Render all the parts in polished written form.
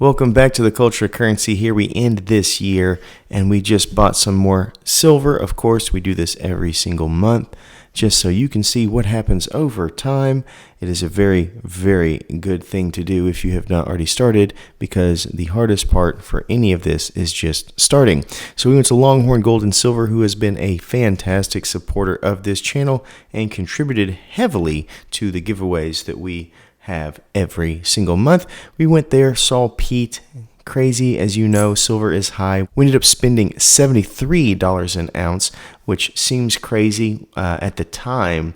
Welcome back to the Culture of Currency. Here we end this year, and we just bought some more silver. Of course, we do this every single month, just so you can see what happens over time. It is a very, very good thing to do if you have not already started, because the hardest part for any of this is just starting. So we went to Longhorn Gold and Silver, who has been a fantastic supporter of this channel and contributed heavily to the giveaways that we have every single month. We went there, saw Pete. Crazy, as you know, silver is high. We ended up spending $73 an ounce, which seems crazy. At the time,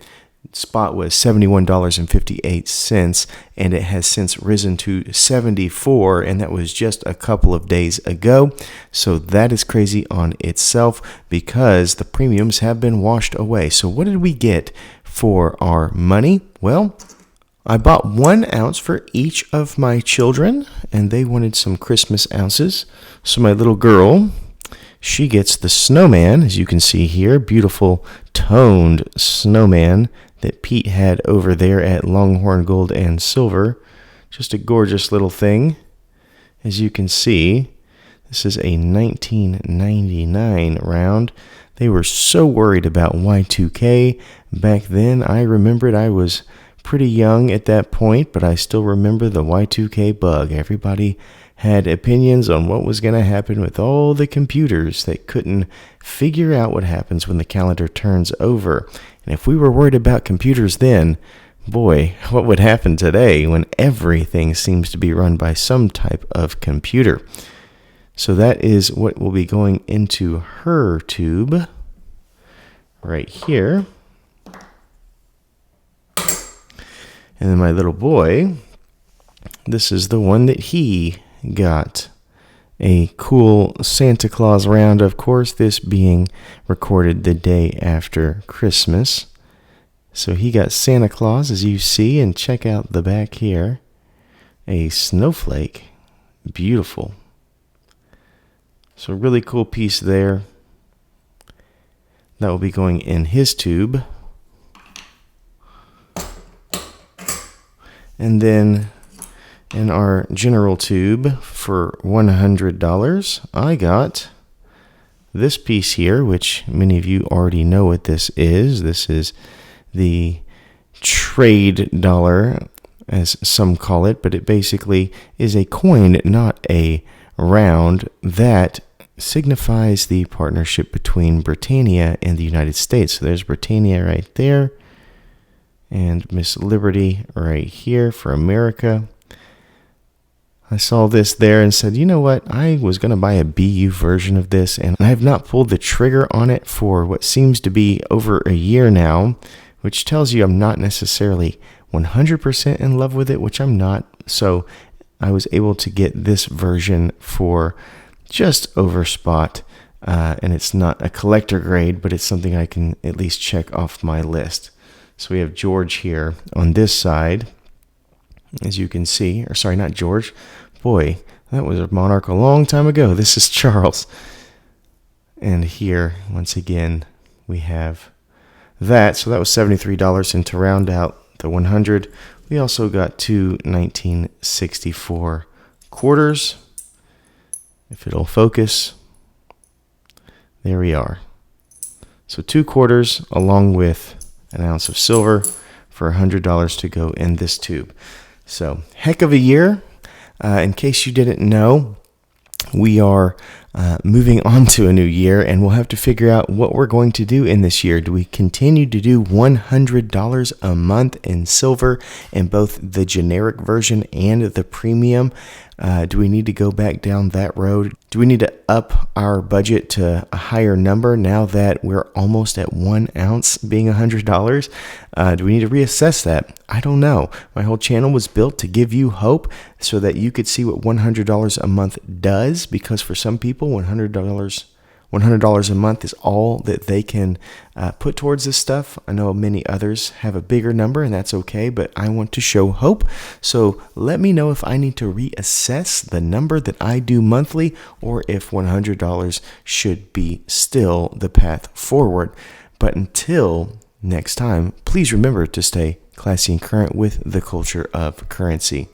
spot was $71.58, and it has since risen to $74, and that was just a couple of days ago. So that is crazy on itself, because the premiums have been washed away. So what did we get for our money? Well, I bought 1 ounce for each of my children, and they wanted some Christmas ounces. So my little girl, she gets the snowman, as you can see here, beautiful toned snowman that Pete had over there at Longhorn Gold and Silver. Just a gorgeous little thing. As you can see, this is a 1999 round. They were so worried about Y2K back then. I remembered I was pretty young at that point, but I still remember the Y2K bug. Everybody had opinions on what was going to happen with all the computers that couldn't figure out what happens when the calendar turns over. And if we were worried about computers then, boy, what would happen today when everything seems to be run by some type of computer? So that is what will be going into her tube right here. And then my little boy, this is the one that he got. A cool Santa Claus round, of course, this being recorded the day after Christmas. So he got Santa Claus, as you see, and check out the back here. A snowflake. Beautiful. So really cool piece there. That will be going in his tube. And then in our general tube for $100, I got this piece here, which many of you already know what this is. This is the trade dollar, as some call it, but it basically is a coin, not a round, that signifies the partnership between Britannia and the United States. So there's Britannia right there, and Miss Liberty right here for America. I saw this there and said, you know what? I was going to buy a BU version of this, and I have not pulled the trigger on it for what seems to be over a year now, which tells you I'm not necessarily 100% in love with it, which I'm not. So I was able to get this version for just over spot, and it's not a collector grade, but it's something I can at least check off my list. So we have George here on this side, as you can see. Or sorry, not George. Boy, that was a monarch a long time ago. This is Charles. And here, once again, we have that. So that was $73. And to round out the 100, we also got two 1964 quarters. If it'll focus, there we are. So 2 quarters along with an ounce of silver for $100 to go in this tube. So heck of a year. In case you didn't know, we are moving on to a new year, and we'll have to figure out what we're going to do in this year. Do we continue to do $100 a month in silver in both the generic version and the premium? Do we need to go back down that road? Do we need to up our budget to a higher number now that we're almost at 1 ounce being $100? Do we need to reassess that? I don't know. My whole channel was built to give you hope so that you could see what $100 a month does, because for some people, $100 a month is all that they can put towards this stuff. I know many others have a bigger number, and that's okay, but I want to show hope. So let me know if I need to reassess the number that I do monthly, or if $100 should be still the path forward. But until next time, please remember to stay classy and current with the culture of currency.